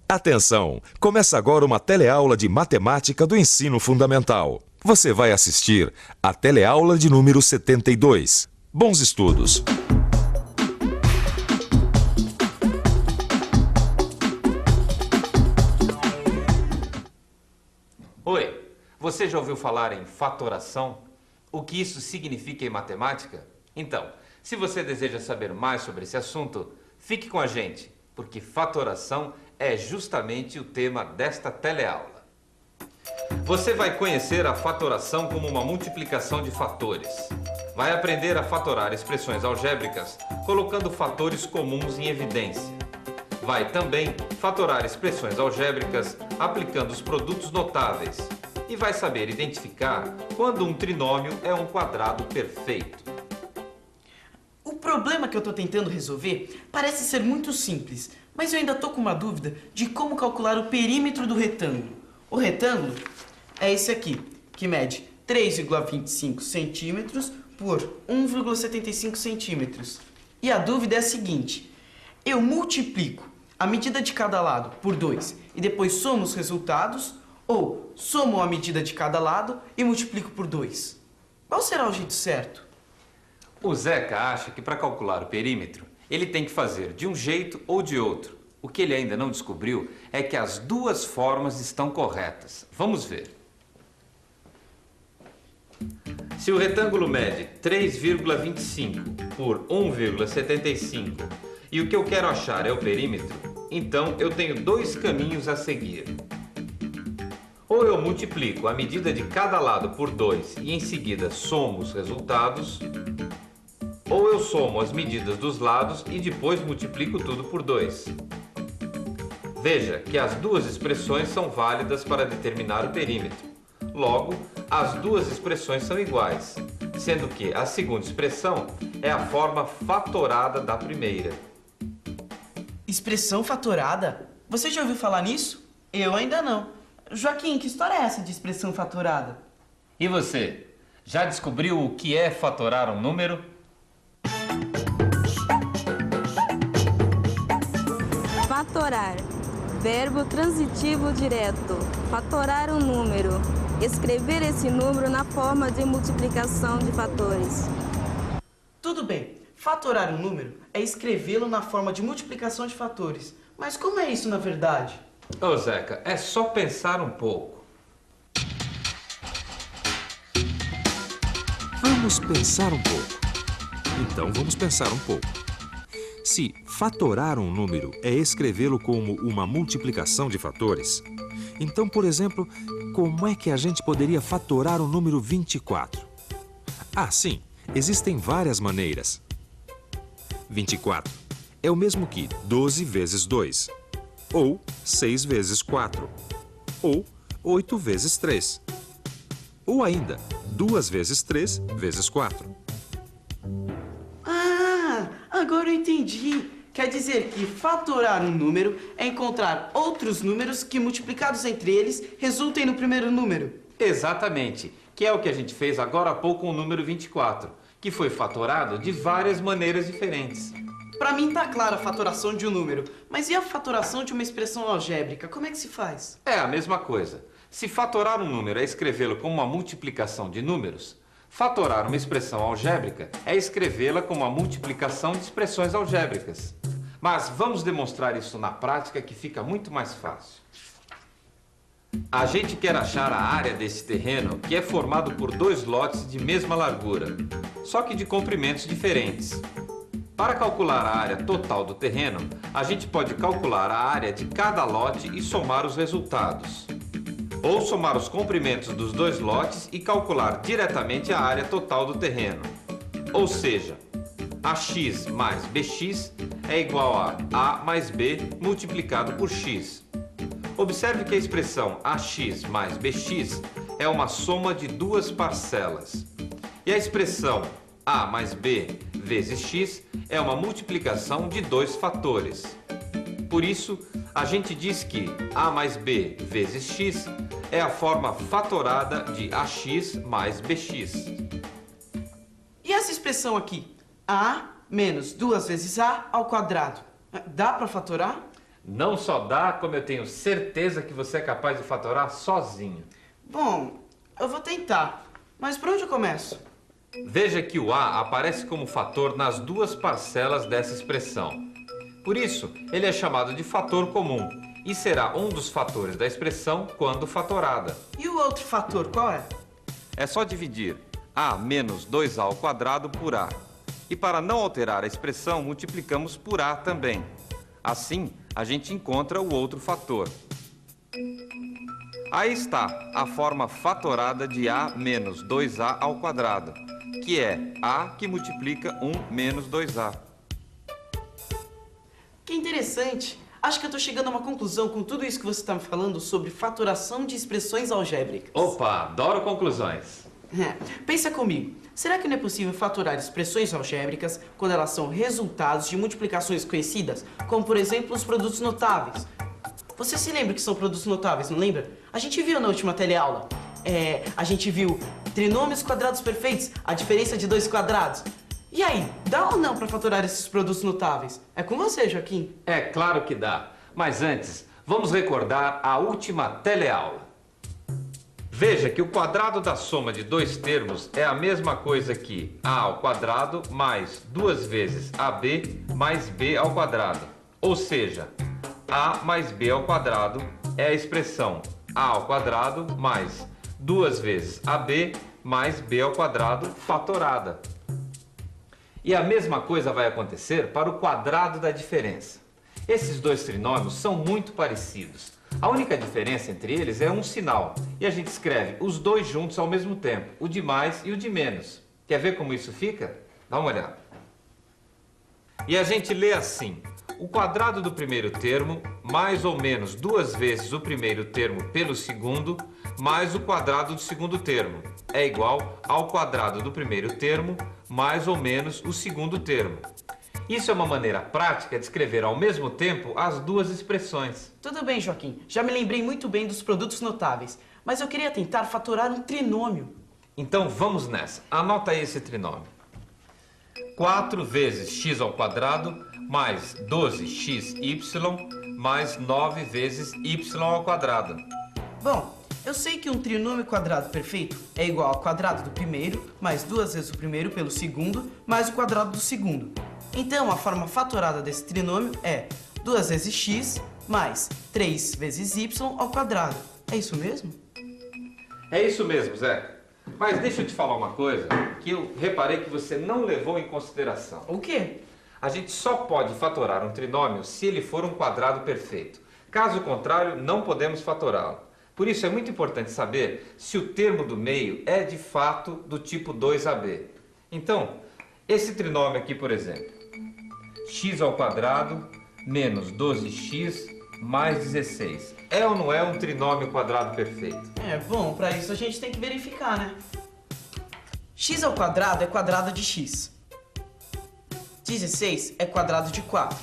Atenção! Começa agora uma teleaula de matemática do ensino fundamental. Você vai assistir a teleaula de número 72. Bons estudos! Oi, você já ouviu falar em fatoração? O que isso significa em matemática? Então, se você deseja saber mais sobre esse assunto, fique com a gente, porque fatoração é justamente o tema desta teleaula. Você vai conhecer a fatoração como uma multiplicação de fatores. Vai aprender a fatorar expressões algébricas, colocando fatores comuns em evidência. Vai também fatorar expressões algébricas aplicando os produtos notáveis. E vai saber identificar quando um trinômio é um quadrado perfeito. O problema que eu estou tentando resolver parece ser muito simples, mas eu ainda estou com uma dúvida de como calcular o perímetro do retângulo. O retângulo é esse aqui, que mede 3,25 centímetros por 1,75 centímetros. E a dúvida é a seguinte: eu multiplico a medida de cada lado por 2 e depois somo os resultados, ou somo a medida de cada lado e multiplico por 2? Qual será o jeito certo? O Zeca acha que para calcular o perímetro, ele tem que fazer de um jeito ou de outro. O que ele ainda não descobriu é que as duas formas estão corretas. Vamos ver. Se o retângulo mede 3,25 por 1,75 e o que eu quero achar é o perímetro, então eu tenho dois caminhos a seguir. Ou eu multiplico a medida de cada lado por 2 e em seguida somo os resultados, ou eu somo as medidas dos lados e depois multiplico tudo por 2. Veja que as duas expressões são válidas para determinar o perímetro. Logo, as duas expressões são iguais, sendo que a segunda expressão é a forma fatorada da primeira. Expressão fatorada? Você já ouviu falar nisso? Eu ainda não. Joaquim, que história é essa de expressão fatorada? E você, já descobriu o que é fatorar um número? Fatorar. Verbo transitivo direto. Fatorar um número. Escrever esse número na forma de multiplicação de fatores. Tudo bem. Fatorar um número é escrevê-lo na forma de multiplicação de fatores. Mas como é isso na verdade? Ô Zeca, é só pensar um pouco. Vamos pensar um pouco. Então vamos pensar um pouco. Se fatorar um número é escrevê-lo como uma multiplicação de fatores, então, por exemplo, como é que a gente poderia fatorar o número 24? Ah, sim, existem várias maneiras. 24 é o mesmo que 12 vezes 2, ou 6 vezes 4, ou 8 vezes 3, ou ainda 2 vezes 3 vezes 4. Ah, agora eu entendi. Quer dizer que fatorar um número é encontrar outros números que, multiplicados entre eles, resultem no primeiro número. Exatamente, que é o que a gente fez agora há pouco com o número 24, que foi fatorado de várias maneiras diferentes. Para mim tá clara a fatoração de um número, mas e a fatoração de uma expressão algébrica? Como é que se faz? É a mesma coisa. Se fatorar um número é escrevê-lo como uma multiplicação de números, fatorar uma expressão algébrica é escrevê-la como uma multiplicação de expressões algébricas. Mas vamos demonstrar isso na prática, que fica muito mais fácil. A gente quer achar a área desse terreno, que é formado por dois lotes de mesma largura, só que de comprimentos diferentes. Para calcular a área total do terreno, a gente pode calcular a área de cada lote e somar os resultados. Ou somar os comprimentos dos dois lotes e calcular diretamente a área total do terreno. Ou seja, AX mais BX é igual a A mais B multiplicado por X. Observe que a expressão AX mais BX é uma soma de duas parcelas. E a expressão A mais B vezes X é uma multiplicação de dois fatores. Por isso, a gente diz que A mais B vezes X é a forma fatorada de AX mais BX. E essa expressão aqui? A menos 2 vezes A ao quadrado. Dá para fatorar? Não só dá, como eu tenho certeza que você é capaz de fatorar sozinho. Bom, eu vou tentar. Mas por onde eu começo? Veja que o A aparece como fator nas duas parcelas dessa expressão. Por isso, ele é chamado de fator comum e será um dos fatores da expressão quando fatorada. E o outro fator, qual é? É só dividir A menos 2A ao quadrado por A. E para não alterar a expressão, multiplicamos por A também. Assim, a gente encontra o outro fator. Aí está a forma fatorada de A menos 2A ao quadrado, que é A que multiplica 1 menos 2A. Que interessante. Acho que eu tô chegando a uma conclusão com tudo isso que você está me falando sobre fatoração de expressões algébricas. Opa, adoro conclusões. Pensa comigo. Será que não é possível fatorar expressões algébricas quando elas são resultados de multiplicações conhecidas, como por exemplo os produtos notáveis? Você se lembra que são produtos notáveis, não lembra? A gente viu na última teleaula. A gente viu trinômios quadrados perfeitos, a diferença de dois quadrados. E aí, dá ou não para fatorar esses produtos notáveis? É com você, Joaquim. É claro que dá. Mas antes, vamos recordar a última teleaula. Veja que o quadrado da soma de dois termos é a mesma coisa que A ao quadrado mais 2 vezes AB mais B ao quadrado. Ou seja, A mais B ao quadrado é a expressão A ao quadrado mais 2 vezes AB mais B ao quadrado fatorada. E a mesma coisa vai acontecer para o quadrado da diferença. Esses dois trinômios são muito parecidos. A única diferença entre eles é um sinal. E a gente escreve os dois juntos ao mesmo tempo, o de mais e o de menos. Quer ver como isso fica? Dá uma olhada. E a gente lê assim: o quadrado do primeiro termo mais ou menos 2 vezes o primeiro termo pelo segundo mais o quadrado do segundo termo é igual ao quadrado do primeiro termo mais ou menos o segundo termo. Isso é uma maneira prática de escrever ao mesmo tempo as duas expressões. Tudo bem, Joaquim. Já me lembrei muito bem dos produtos notáveis, mas eu queria tentar fatorar um trinômio. Então vamos nessa. Anota aí esse trinômio. 4 vezes x ao quadrado mais 12xy mais 9 vezes y ao quadrado. Bom, eu sei que um trinômio quadrado perfeito é igual ao quadrado do primeiro mais 2 vezes o primeiro pelo segundo mais o quadrado do segundo. Então, a forma fatorada desse trinômio é 2 vezes x mais 3 vezes y ao quadrado. É isso mesmo? É isso mesmo, Zé. Mas deixa eu te falar uma coisa que eu reparei que você não levou em consideração. O quê? A gente só pode fatorar um trinômio se ele for um quadrado perfeito. Caso contrário, não podemos fatorá-lo. Por isso é muito importante saber se o termo do meio é de fato do tipo 2AB. Então, esse trinômio aqui, por exemplo, x ao quadrado menos 12x mais 16. É ou não é um trinômio quadrado perfeito? Bom, para isso a gente tem que verificar, né? X ao quadrado é quadrado de x. 16 é quadrado de 4.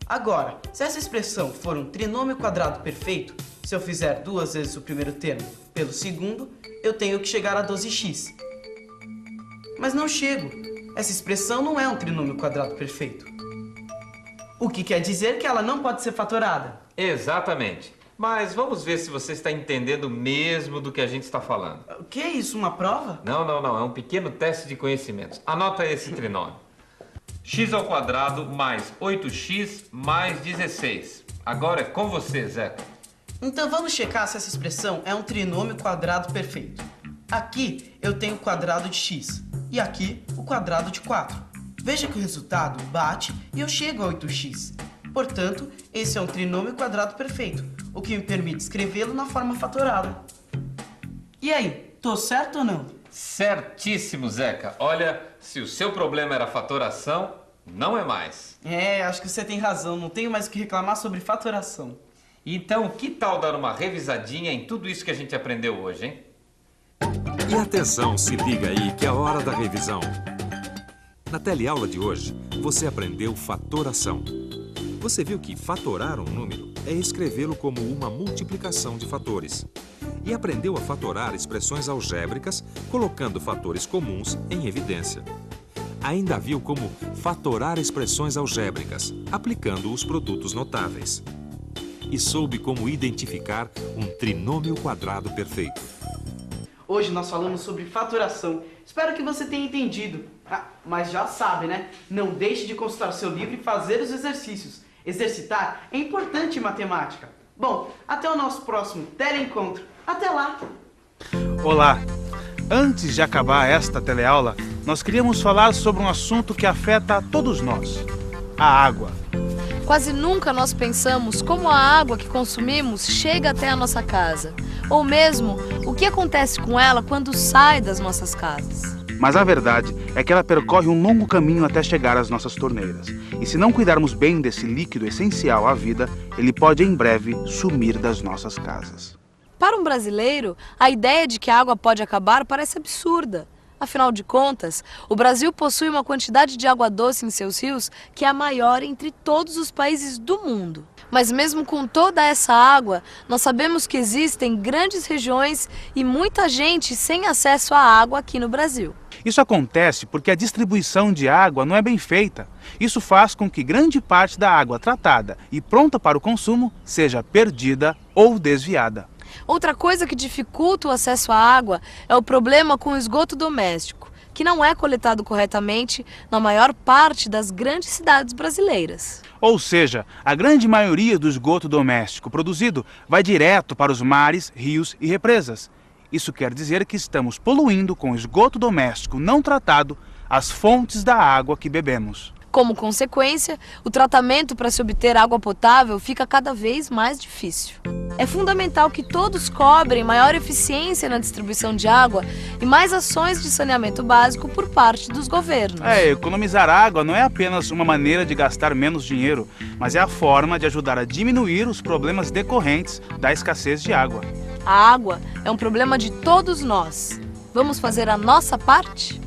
Agora, se essa expressão for um trinômio quadrado perfeito, se eu fizer 2 vezes o primeiro termo pelo segundo, eu tenho que chegar a 12x. Mas não chego. Essa expressão não é um trinômio quadrado perfeito. O que quer dizer que ela não pode ser fatorada. Exatamente. Mas vamos ver se você está entendendo mesmo do que a gente está falando. O que é isso, uma prova? Não. É um pequeno teste de conhecimentos. Anota esse trinômio. X ao quadrado mais 8x mais 16. Agora é com você, Zeca. Então vamos checar se essa expressão é um trinômio quadrado perfeito. Aqui eu tenho o quadrado de x e aqui o quadrado de 4. Veja que o resultado bate e eu chego a 8x. Portanto, esse é um trinômio quadrado perfeito, o que me permite escrevê-lo na forma fatorada. E aí, tô certo ou não? Certíssimo, Zeca. Olha, se o seu problema era fatoração, não é mais. Acho que você tem razão. Não tenho mais o que reclamar sobre fatoração. Então, que tal dar uma revisadinha em tudo isso que a gente aprendeu hoje, hein? E atenção, se liga aí que é a hora da revisão. Na teleaula de hoje, você aprendeu fatoração. Você viu que fatorar um número é escrevê-lo como uma multiplicação de fatores. E aprendeu a fatorar expressões algébricas, colocando fatores comuns em evidência. Ainda viu como fatorar expressões algébricas, aplicando os produtos notáveis. e soube como identificar um trinômio quadrado perfeito. Hoje nós falamos sobre fatoração. Espero que você tenha entendido. Mas já sabe, né? Não deixe de consultar o seu livro e fazer os exercícios. Exercitar é importante em matemática. Bom, até o nosso próximo teleencontro. Até lá! Olá! Antes de acabar esta teleaula, nós queríamos falar sobre um assunto que afeta a todos nós: a água. Quase nunca nós pensamos como a água que consumimos chega até a nossa casa, ou mesmo o que acontece com ela quando sai das nossas casas. Mas a verdade é que ela percorre um longo caminho até chegar às nossas torneiras. E se não cuidarmos bem desse líquido essencial à vida, ele pode em breve sumir das nossas casas. Para um brasileiro, a ideia de que a água pode acabar parece absurda. Afinal de contas, o Brasil possui uma quantidade de água doce em seus rios que é a maior entre todos os países do mundo. Mas mesmo com toda essa água, nós sabemos que existem grandes regiões e muita gente sem acesso à água aqui no Brasil. Isso acontece porque a distribuição de água não é bem feita. Isso faz com que grande parte da água tratada e pronta para o consumo seja perdida ou desviada. Outra coisa que dificulta o acesso à água é o problema com o esgoto doméstico, que não é coletado corretamente na maior parte das grandes cidades brasileiras. Ou seja, a grande maioria do esgoto doméstico produzido vai direto para os mares, rios e represas. Isso quer dizer que estamos poluindo com esgoto doméstico não tratado as fontes da água que bebemos. Como consequência, o tratamento para se obter água potável fica cada vez mais difícil. É fundamental que todos cobrem maior eficiência na distribuição de água e mais ações de saneamento básico por parte dos governos. Economizar água não é apenas uma maneira de gastar menos dinheiro, mas é a forma de ajudar a diminuir os problemas decorrentes da escassez de água. A água é um problema de todos nós. Vamos fazer a nossa parte?